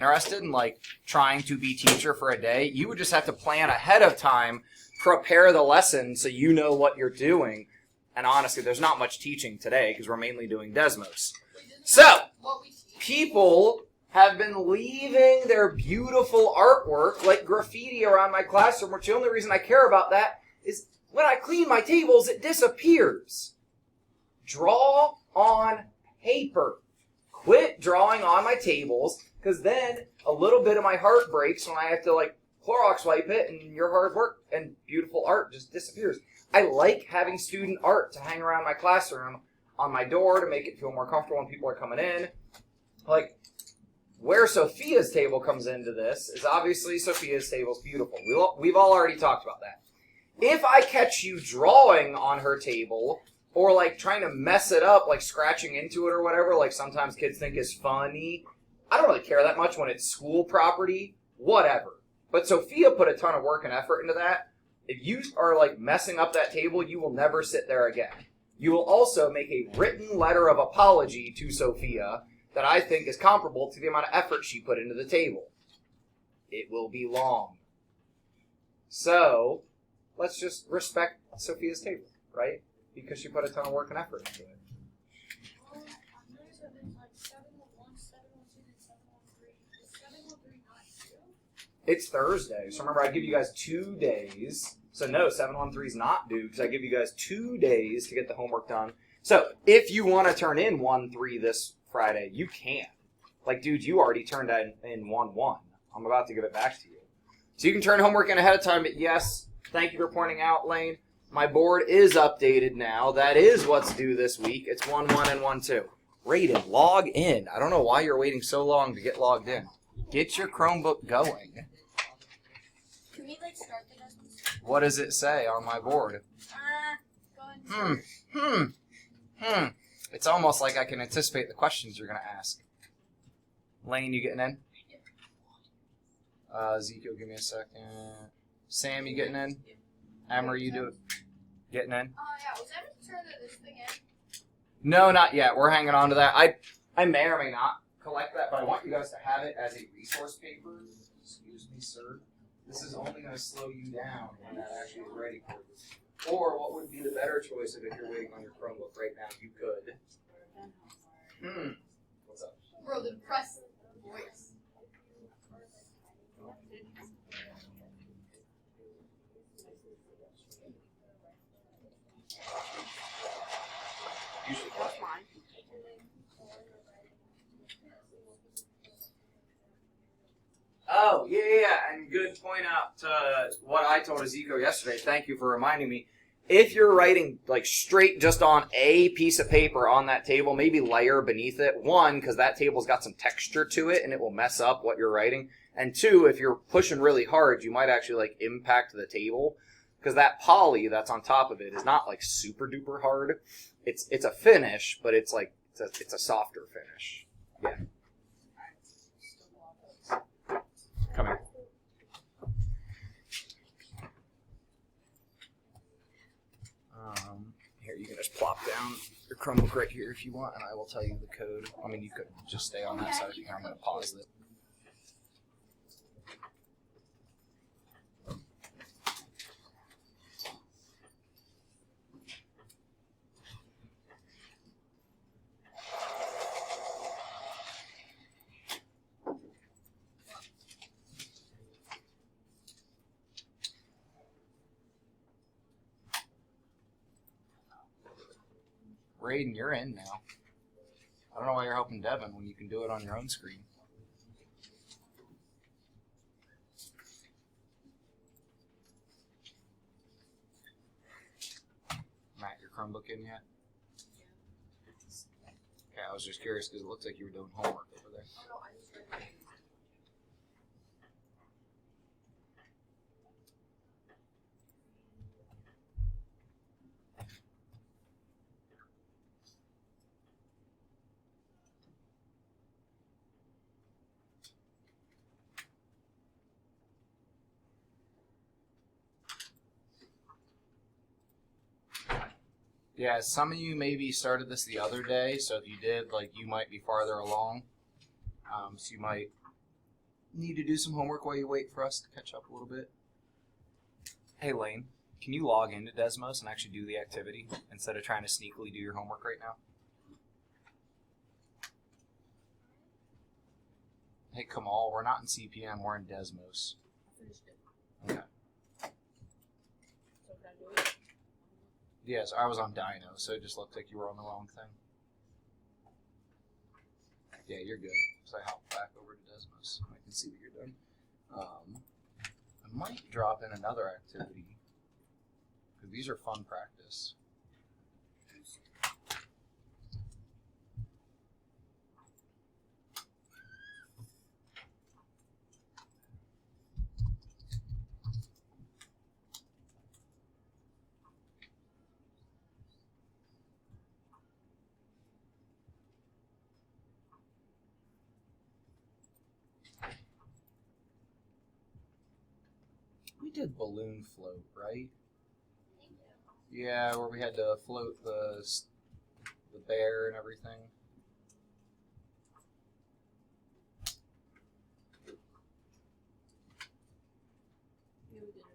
interested in like trying to be teacher for a day, you would just have to plan ahead of time, prepare the lesson so you know what you're doing. And honestly, there's not much teaching today because we're mainly doing Desmos. So, people have been leaving their beautiful artwork like graffiti around my classroom, which the only reason I care about that is when I clean my tables, it disappears. Draw on paper. Quit drawing on my tables, because then a little bit of my heart breaks when I have to like Clorox wipe it and your hard work and beautiful art just disappears. I like having student art to hang around my classroom on my door to make it feel more comfortable when people are coming in. Like, where Sophia's table comes into this is obviously Sophia's table's beautiful. We've all already talked about that. If I catch you drawing on her table or like trying to mess it up, like scratching into it or whatever, like sometimes kids think is funny, I don't really care that much when it's school property, whatever. But Sophia put a ton of work and effort into that. If you are like messing up that table, you will never sit there again. You will also make a written letter of apology to Sophia that I think is comparable to the amount of effort she put into the table. It will be long. So, let's just respect Sophia's table, right? Because she put a ton of work and effort into it. It's Thursday, so remember I give you guys 2 days. So no, 713 is not due because I give you guys 2 days to get the homework done. So if you want to turn in 1-3 this Friday, you can. Like, dude, you already turned in 1-1. I'm about to give it back to you. So you can turn homework in ahead of time, but yes, thank you for pointing out, Lane. My board is updated now. That is what's due this week. It's 1-1 and 1-2. Raiden, log in. I don't know why you're waiting so long to get logged in. Get your Chromebook going. Can we, like, start the lesson? What does it say on my board? Go ahead. It's almost like I can anticipate the questions you're going to ask. Lane, you getting in? Ezekiel, give me a second. Sam, you getting in? Emery, you do it. Getting in? Yeah, was that a turn of this thing in? No, not yet. We're hanging on to that. I may or may not collect that, but I want you guys to have it as a resource paper. Excuse me, sir. This is only going to slow you down when that actually is ready for you. Or what would be the better choice if you're waiting on your Chromebook right now, you could. What's up? Bro, the press voice. Usually That's mine. Oh, yeah, and good point out to what I told Ezekiel yesterday. Thank you for reminding me. If you're writing like straight just on a piece of paper on that table, maybe layer beneath it. One, because that table's got some texture to it and it will mess up what you're writing. And two, if you're pushing really hard, you might actually like impact the table. Because that poly that's on top of it is not like super duper hard. It's a finish, but it's like it's a softer finish. Yeah. Come here. Here, you can just plop down your Chromebook right here if you want, and I will tell you the code. I mean, you could just stay on that side if you can. I'm going to pause it. Raiden, you're in now. I don't know why you're helping Devin when you can do it on your own screen. Matt, your Chromebook in yet? Okay, I was just curious because it looked like you were doing homework over there. Yeah, some of you maybe started this the other day, so if you did, like, you might be farther along. So you might need to do some homework while you wait for us to catch up a little bit? Hey, Lane, can you log into Desmos and actually do the activity instead of trying to sneakily do your homework right now? Hey, Kamal, we're not in CPM, we're in Desmos. I finished it. Okay. So can I do it? Yes, I was on Dino, so it just looked like you were on the wrong thing. Yeah, you're good. So I hop back over to Desmos. I can see what you're doing. I might drop in another activity. Because these are fun practice. We did balloon float, right? Yeah, where we had to float the bear and everything. Yeah, we did it.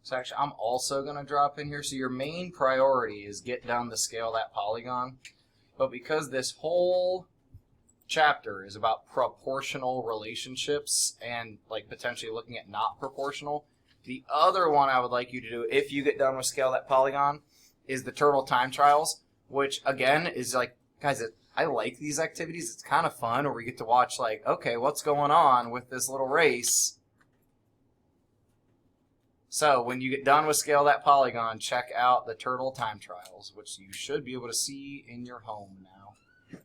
So actually, I'm also going to drop in here. So your main priority is get down to scale that polygon. But because this whole chapter is about proportional relationships and like potentially looking at not proportional, the other one I would like you to do if you get done with scale that polygon is the turtle time trials, which again is like, guys, I like these activities. It's kind of fun where we get to watch like, okay, what's going on with this little race? So when you get done with scale that polygon, check out the turtle time trials, which you should be able to see in your home now.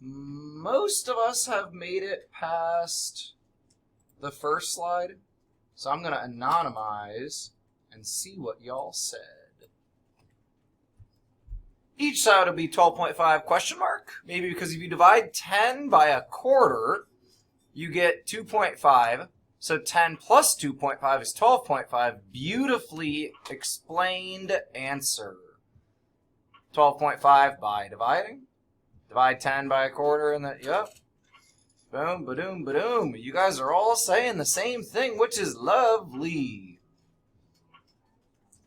Most of us have made it past the first slide, so I'm going to anonymize and see what y'all said. Each side will be 12.5 question mark, maybe because if you divide 10 by a quarter, you get 2.5, so 10 plus 2.5 is 12.5. Beautifully explained answer. 12.5 by dividing. Divide 10 by a quarter, and then, yep. Boom, ba-doom, ba-doom. You guys are all saying the same thing, which is lovely.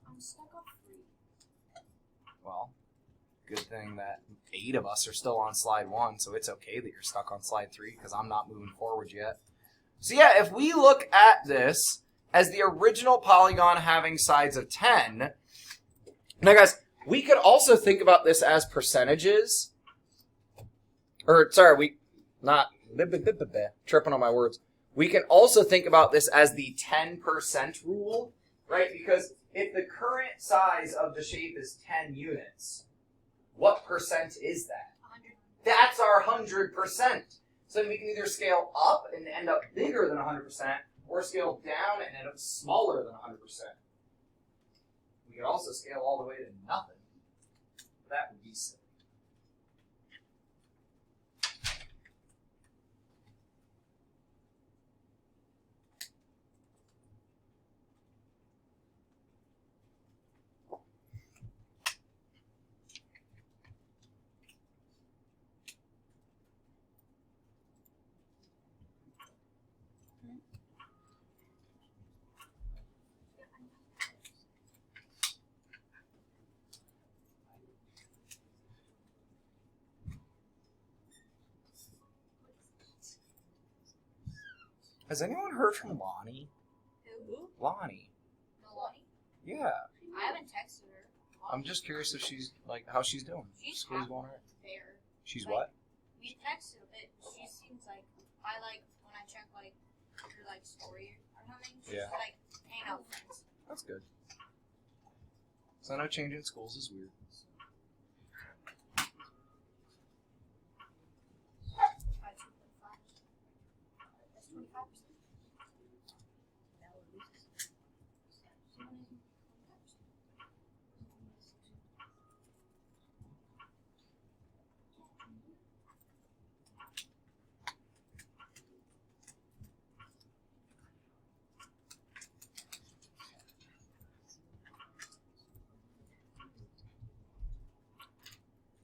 I'm stuck on 3. Well, good thing that 8 of us are still on slide 1, so it's okay that you're stuck on slide 3 because I'm not moving forward yet. So yeah, if we look at this as the original polygon having sides of 10, now guys, we could also think about this as percentages. Or, sorry, tripping on my words. We can also think about this as the 10% rule, right? Because if the current size of the shape is 10 units, what percent is that? 100. That's our 100%. So we can either scale up and end up bigger than 100%, or scale down and end up smaller than 100%. We could also scale all the way to nothing. That would be silly. Has anyone heard from Lonnie? Who? Lonnie. Lonnie? Yeah. I haven't texted her. I'm just curious if she's, like, how she's doing. She's School's happy. going alright. Fair. She's Like, what? We texted a bit. She seems like, I like, when I check, like, her, like, story or something, she's, Yeah. like, hanging out with friends. That's good. So I know changing schools is weird. By 2.5. That's 25%.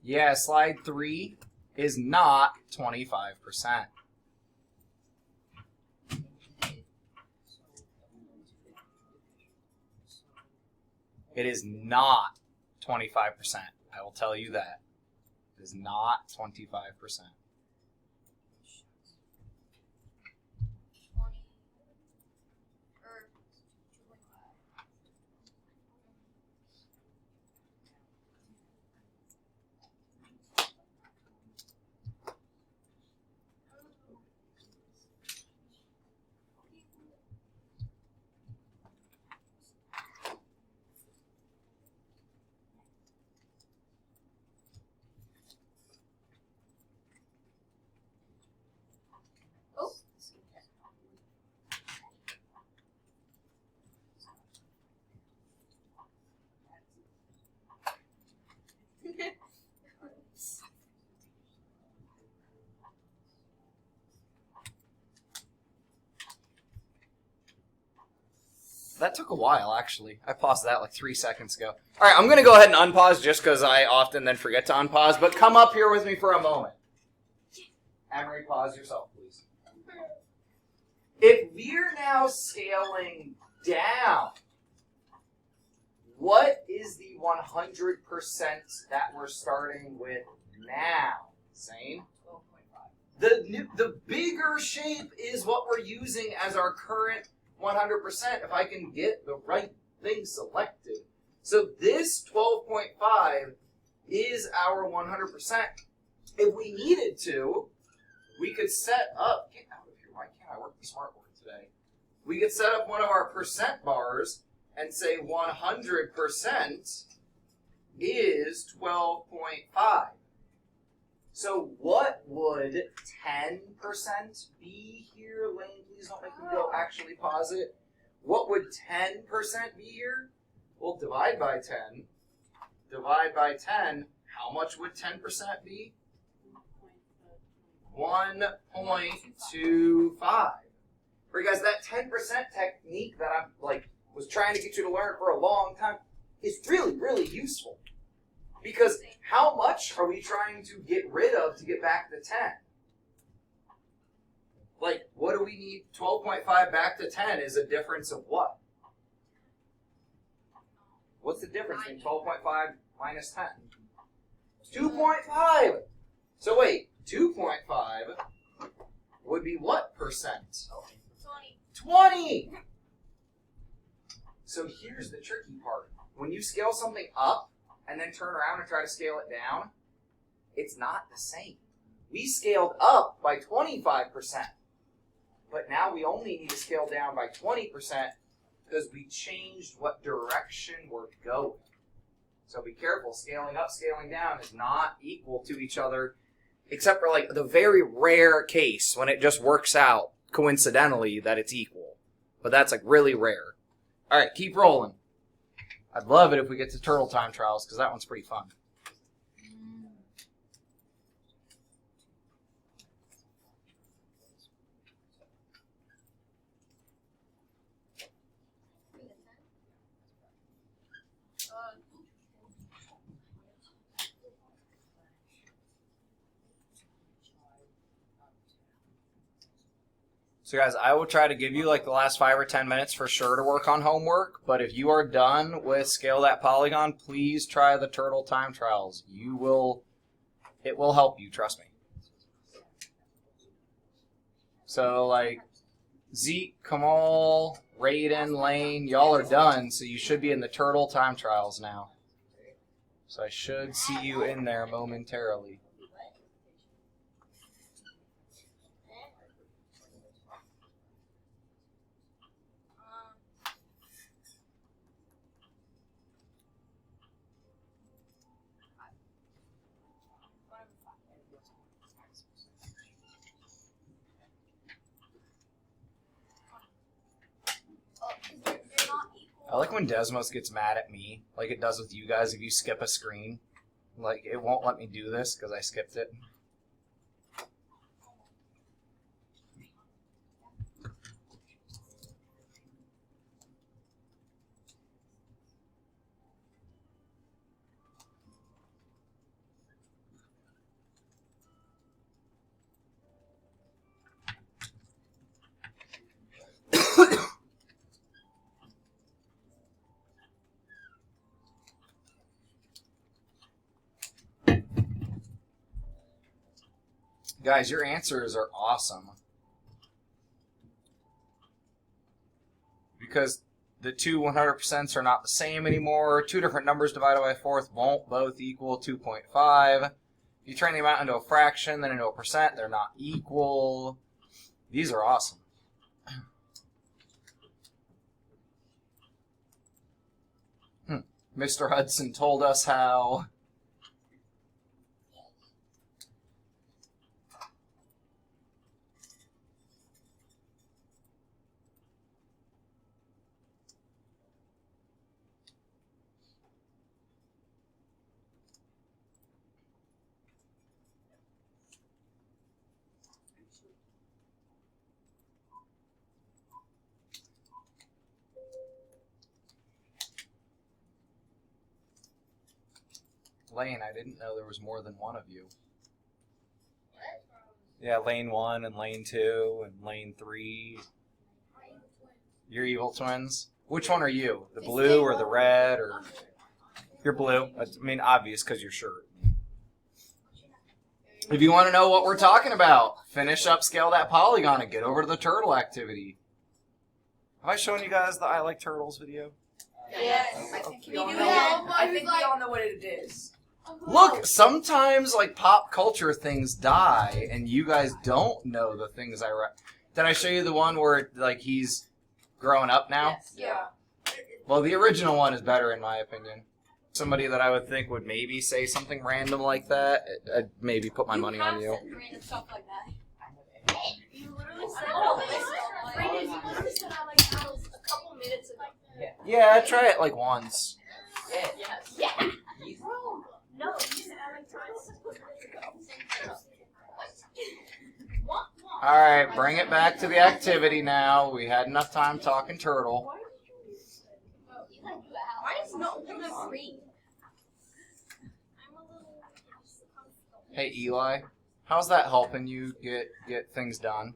Yeah, slide 3 is not 25%. It is not 25%. I will tell you that. It is not 25%. 20 or 2.5. Oh. That took a while, actually. I paused that like 3 seconds ago. All right, I'm going to go ahead and unpause just because I often then forget to unpause, but come up here with me for a moment. Emery, pause yourself, please. If we're now scaling down, what is the 100% that we're starting with now? Same? 12.5. The bigger shape is what we're using as our current 100% if I can get the right thing selected. So this 12.5 is our 100%. If we needed to, we could set up, get out of here, why can't I work the smartboard today? We could set up one of our percent bars and say 100% is 12.5. So what would 10% be here? Lane, please don't make me go actually pause it. What would 10% be here? We'll divide by 10. Divide by 10. How much would 10% be? 1.25. For you guys, that 10% technique that I was trying to get you to learn for a long time is really, really useful. Because how much are we trying to get rid of to get back to 10? Like, what do we need? 12.5 back to 10 is a difference of what? What's the difference between 12.5 minus 10? 2.5. So wait, 2.5 would be what percent? 20. So here's the tricky part. When you scale something up and then turn around and try to scale it down, it's not the same. We scaled up by 25%, but now we only need to scale down by 20% because we changed what direction we're going. So be careful. Scaling up, scaling down is not equal to each other, except for like the very rare case when it just works out coincidentally that it's equal. But that's like really rare. All right, keep rolling. I'd love it if we get to Turtle Time Trials because that one's pretty fun. So guys, I will try to give you like the last 5 or 10 minutes for sure to work on homework, but if you are done with Scale That Polygon, please try the Turtle Time Trials. It will help you, trust me. So like Zeke, Kamal, Raiden, Lane, y'all are done, so you should be in the Turtle Time Trials now. So I should see you in there momentarily. I like when Desmos gets mad at me, like it does with you guys if you skip a screen. Like, it won't let me do this because I skipped it. Guys, your answers are awesome. Because the two 100% are not the same anymore. Two different numbers divided by a fourth won't both equal 2.5. If you turn the amount into a fraction, then into a percent, they're not equal. These are awesome. Mr. Hudson told us how. Lane, I didn't know there was more than one of you. Yeah, lane 1 and lane 2 and lane 3. You're evil twins? Which one are you? The blue or the red? Or you're blue. I mean, obvious because your shirt. If you want to know what we're talking about, finish upscale that polygon and get over to the turtle activity. Have I shown you guys the I Like Turtles video? Yes. I think we all know. Yeah. I think we all know what it is. Look, sometimes like pop culture things die, and you guys don't know the things I read. Did I show you the one where like he's growing up now? Yes. Yeah. Well, the original one is better in my opinion. Somebody that I would think would maybe say something random like that, I'd maybe put my money on you. Random stuff like that. You literally said Brandon, you literally said I like turtles a couple minutes ago. Yeah, try it like once. Yes. Yeah. No, you said I like turtles a couple minutes ago. All right, bring it back to the activity now. We had enough time talking turtle. Why did you say? Why is no one free? I'm a little uncomfortable. Hey Eli, how's that helping you get things done?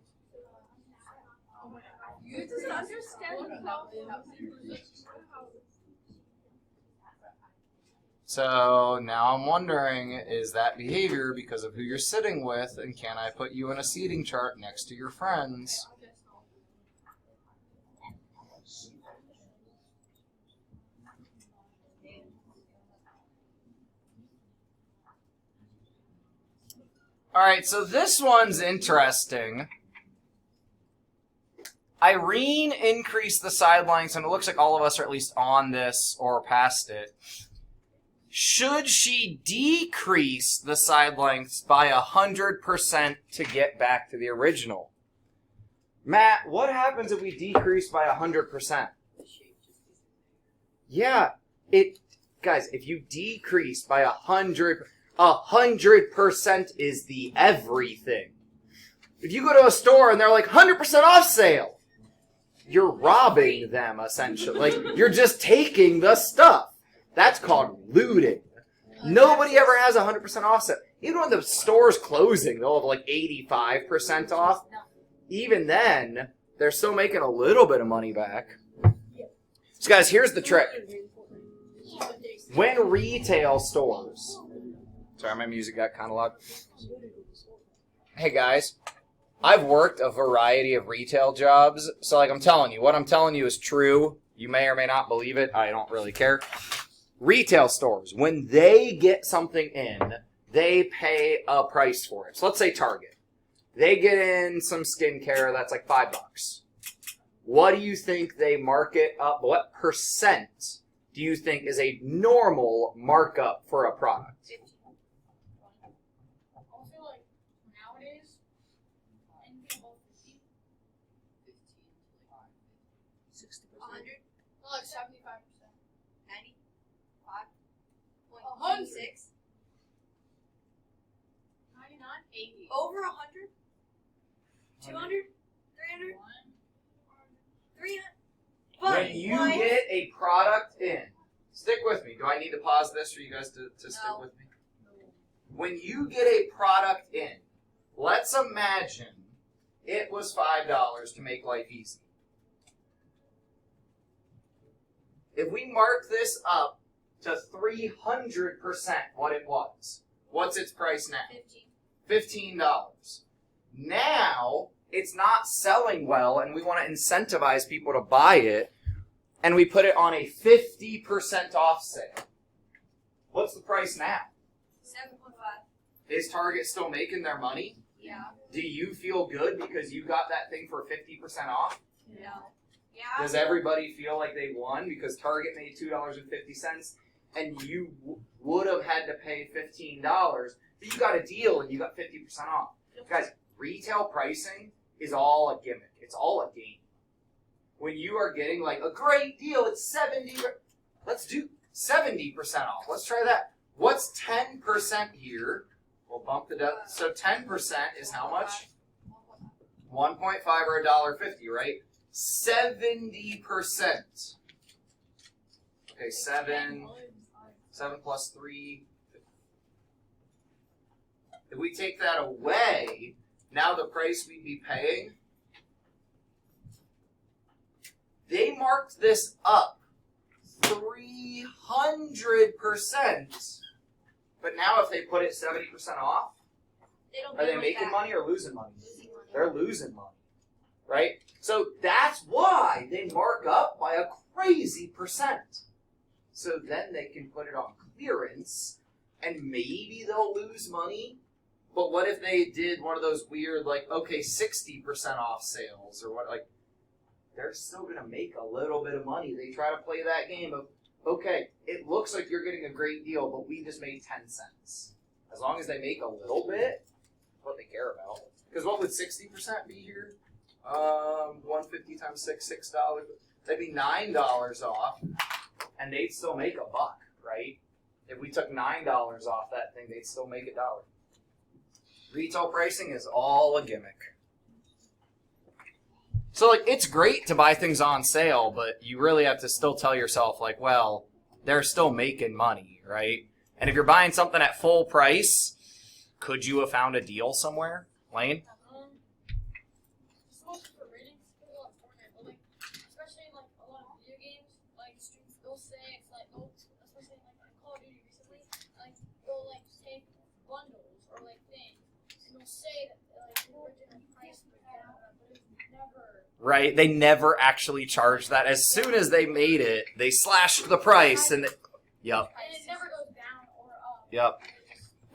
You doesn't understand how. So now I'm wondering, is that behavior because of who you're sitting with, and can I put you in a seating chart next to your friends? Alright, so this one's interesting. Irene increased the sidelines, and it looks like all of us are at least on this or past it. Should she decrease the side lengths by 100% to get back to the original? Matt, what happens if we decrease by 100%? Yeah, guys, if you decrease by 100% is the everything. If you go to a store and they're like 100% off sale, you're robbing them essentially. Like, you're just taking the stuff. That's called looting. Nobody ever has 100% offset. Even when the store's closing, they'll have like 85% off. Even then, they're still making a little bit of money back. So guys, here's the trick. When retail stores... Sorry, my music got kind of loud. Hey guys, I've worked a variety of retail jobs. So like I'm telling you, what I'm telling you is true. You may or may not believe it. I don't really care. Retail stores, when they get something in, they pay a price for it. So let's say Target. They get in some skincare that's like $5. What do you think they mark it up? What percent do you think is a normal markup for a product? I feel like nowadays, anything above 50, 100, like 75%, 95.26, 99, 80, over 100, 200, 300, 300. When you get a product in, stick with me. Do I need to pause this for you guys to stick No. with me? When you get a product in, let's imagine it was $5 to make life easy. If we mark this up to 300% what it was, what's its price now? 50. $15. Now, it's not selling well, and we want to incentivize people to buy it, and we put it on a 50% off sale. What's the price now? 7.5. Is Target still making their money? Yeah. Do you feel good because you got that thing for 50% off? Yeah. Yeah. Does everybody feel like they won because Target made $2.50 and you would have had to pay $15, but you got a deal and you got 50% off? Guys, retail pricing is all a gimmick. It's all a game. When you are getting like a great deal, it's 70. Let's do 70% off. Let's try that. What's 10% here? We'll bump it up. So 10% is how much? 1.5 or $1.50, right? 70%. Okay, 7 plus 3. If we take that away, now the price we'd be paying, they marked this up 300%. But now if they put it 70% off, are they making money or losing money? Losing money. They're losing money, right? So that's why they mark up by a crazy percent. So then they can put it on clearance, and maybe they'll lose money. But what if they did one of those weird, like, okay, 60% off sales, or what, like, they're still going to make a little bit of money. They try to play that game of, okay, it looks like you're getting a great deal, but we just made 10 cents. As long as they make a little bit, that's what they care about. Because what would 60% be here? 150 times $6, $6. That'd be $9 off, and they'd still make a buck, right? If we took $9 off that thing, they'd still make $1. Retail pricing is all a gimmick. So, like, it's great to buy things on sale, but you really have to still tell yourself, like, well, they're still making money, right? And if you're buying something at full price, could you have found a deal somewhere? Lane? Especially for ratings, people on Fortnite, but like, especially in like a lot of video games, like streets go 6, like go, especially like in Call of Duty recently, like they'll like take bundles or like things, and they'll say that like the original price was down, but it's never. Right? They never actually charged that. As soon as they made it, they slashed the price, and yep. And it never goes down or up. Yep.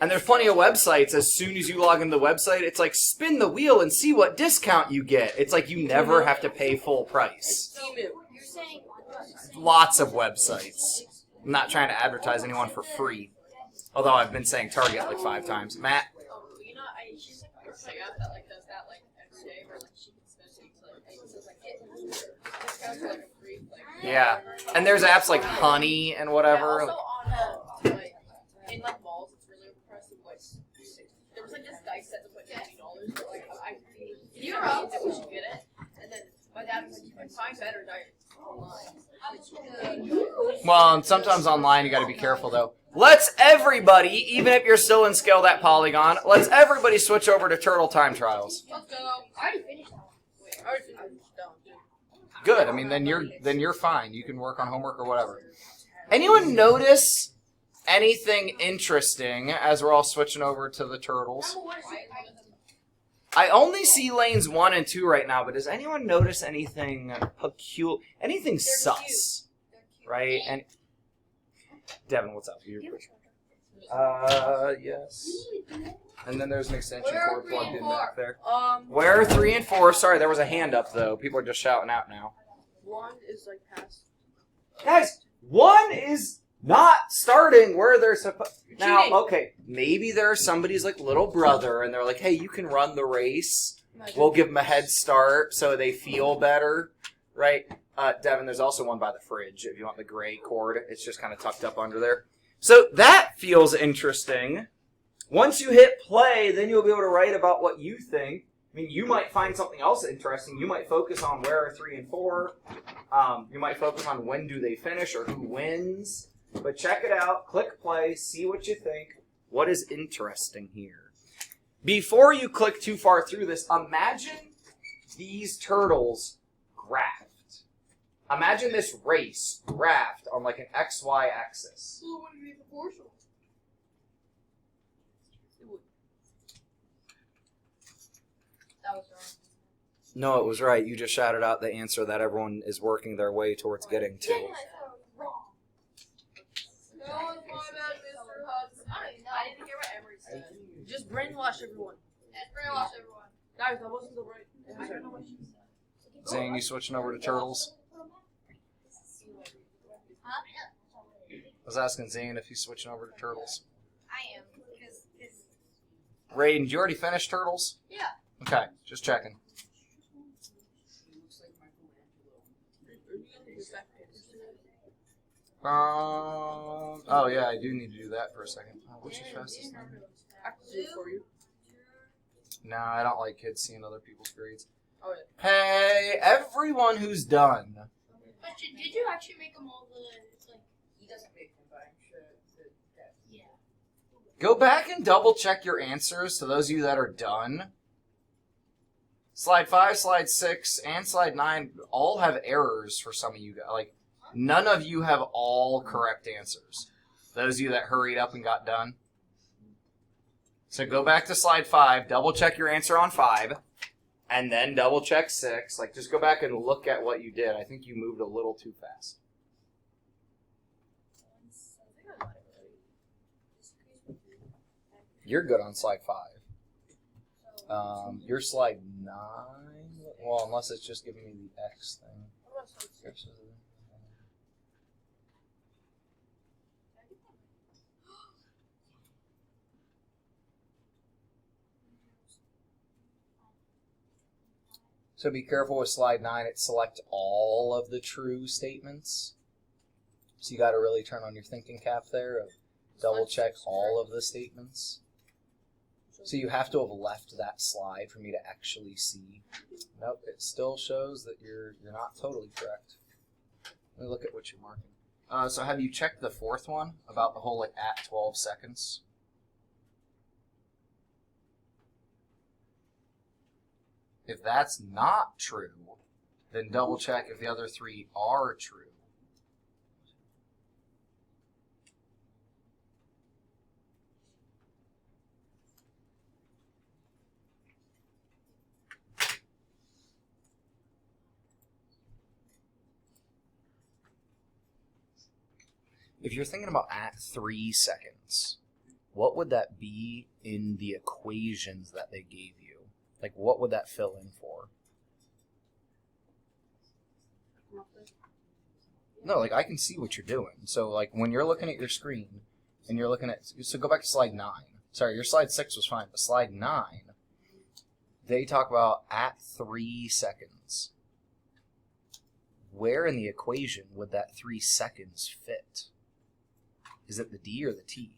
And there's plenty of websites, as soon as you log into the website, it's like, spin the wheel and see what discount you get. It's like you never have to pay full price. So you're saying Lots of websites. I'm not trying to advertise anyone for free. Although I've been saying Target like 5 times. Matt? You know, she's like a app that like does that like every day, where like she can spend things like it's like get discounts for like a free like. Yeah. And there's apps like Honey and whatever. Yeah, also on like in like malls, it's really overpriced. Like there was like this dice set that was like $50, but like I you're up that we should get it, and then my dad was like, you can find better dice online. Well, and sometimes online you gotta be careful though. Let's everybody, even if you're still in Scale That Polygon, let's everybody switch over to Turtle Time Trials. Let's go. I already finished that one. Wait, I already finished that. Good. I mean, then you're fine. You can work on homework or whatever. Anyone notice anything interesting as we're all switching over to the turtles? I only see lanes 1 and 2 right now, but does anyone notice anything peculiar? Anything sus? Right? And Devin, what's up? Yes. And then there's an extension Where are cord 3 and plugged in 4? back there. Where are 3 and 4? Sorry, there was a hand up though. People are just shouting out now. 1 is like past. Guys, 1 is not starting where they're supposed. Now, Cheating. okay, maybe there's somebody's like little brother, and they're like, "Hey, you can run the race. We'll give them a head start so they feel better, right?" Devin, there's also one by the fridge if you want the gray cord. It's just kind of tucked up under there. So that feels interesting. Once you hit play, then you'll be able to write about what you think. I mean, you might find something else interesting. You might focus on where are 3 and 4. You might focus on when do they finish or who wins. But check it out. Click play. See what you think. What is interesting here? Before you click too far through this, imagine these turtles graphed. Imagine this race graphed on like an XY axis. So it wouldn't be proportional. No, it was right. You just shouted out the answer that everyone is working their way towards getting to. I thought it was wrong. No, it's my bad, Mr. Hudson. I didn't hear what Emery said. Just brainwash everyone. Let's brainwash everyone. Guys, that wasn't the right. I don't know what she said. Zane, you switching over to turtles? Huh? I was asking Zane if he's switching over to turtles. I am. Because Raiden, did you already finish turtles? Yeah. Okay, just checking. Oh yeah, I do need to do that for a second. Oh, which is fastest? I can do it for you. No, I don't like kids seeing other people's grades. Oh, Hey, everyone who's done. Question, did you actually make them all the, like, he doesn't make them, but I'm sure that. yeah. Go back and double check your answers to those of you that are done. Slide 5, Slide 6, and Slide 9 all have errors for some of you guys. Like, none of you have all correct answers. Those of you that hurried up and got done. So go back to Slide 5, double check your answer on 5, and then double check 6. Like, just go back and look at what you did. I think you moved a little too fast. You're good on Slide 5. You're Slide 9. Well, unless it's just giving me the X thing. So be careful with Slide 9. It selects all of the true statements. So you got to really turn on your thinking cap there. Double check all of the statements. So you have to have left that slide for me to actually see. Nope, it still shows that you're not totally correct. Let me look at what you're marking. So have you checked the fourth one about the whole like at 12 seconds? If that's not true, then double check if the other 3 are true. If you're thinking about at 3 seconds, what would that be in the equations that they gave you? Like, what would that fill in for? No, like, I can see what you're doing. So, like, when you're looking at your screen, and you're looking at... So go back to Slide 9. Sorry, your Slide 6 was fine, but Slide 9, they talk about at 3 seconds. Where in the equation would that 3 seconds fit? Is it the D or the T?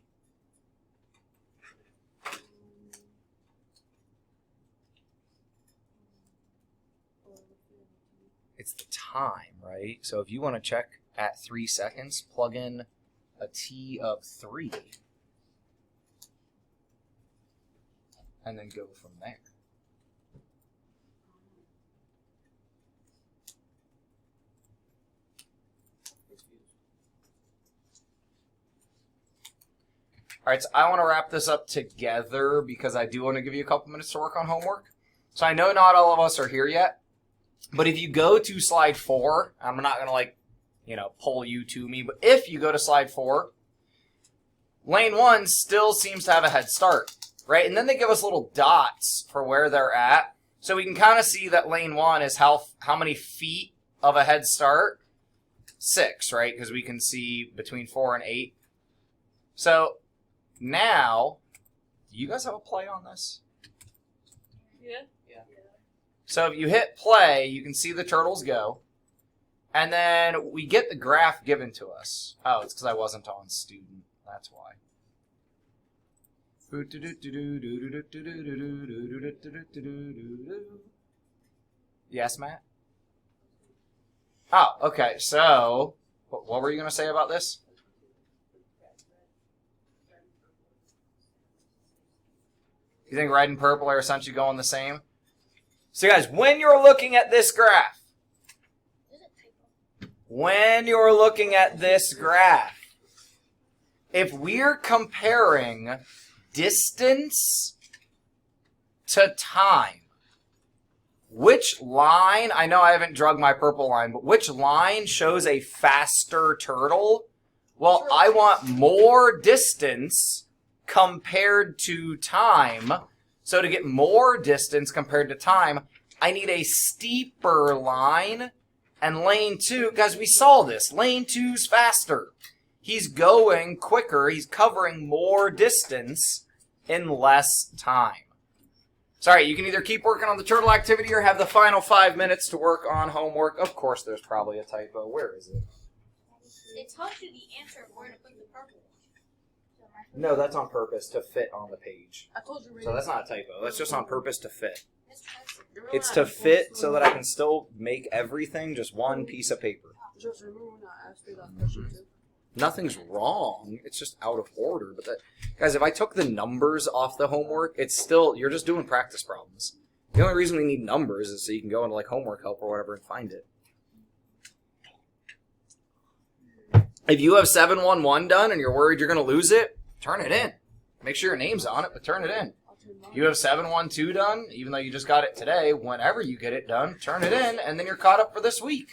It's the time, right? So if you want to check at 3 seconds, plug in a T of 3. And then go from there. All right, so I want to wrap this up together because I do want to give you a couple minutes to work on homework. So I know not all of us are here yet, but if you go to Slide 4, I'm not going to, pull you to me, but if you go to Slide 4, Lane 1 still seems to have a head start, right? And then they give us little dots for where they're at. So we can kind of see that Lane 1 is how many feet of a head start? 6, right? Because we can see between 4 and 8. So now, do you guys have a play on this? Yeah. So if you hit play, you can see the turtles go. And then we get the graph given to us. Oh, it's because I wasn't on student. That's why. Yes, Matt? Oh, okay. So, what were you going to say about this? You think red and purple are essentially going the same? So guys, when you're looking at this graph, if we're comparing distance to time, which line, I know I haven't drug my purple line, but which line shows a faster turtle? Well, I want more distance compared to time. So to get more distance compared to time, I need a steeper line. And lane 2, guys, we saw this. Lane 2's faster. He's going quicker. He's covering more distance in less time. Sorry, you can either keep working on the turtle activity or have the final 5 minutes to work on homework. Of course, there's probably a typo. Where is it? It tells you the answer of where to put the purple. No, that's on purpose to fit on the page. I told you. So that's not a typo. That's just on purpose to fit. Mr. Hudson. It's to fit so that I can still make everything just one piece of paper. Just remember when I asked you that question too. Nothing's wrong. It's just out of order. But that, guys, if I took the numbers off the homework, it's still, you're just doing practice problems. The only reason we need numbers is so you can go into like homework help or whatever and find it. If you have 711 done and you're worried you're going to lose it, turn it in. Make sure your name's on it, but turn it in. If you have 712 done, even though you just got it today, whenever you get it done, turn it in, and then you're caught up for this week.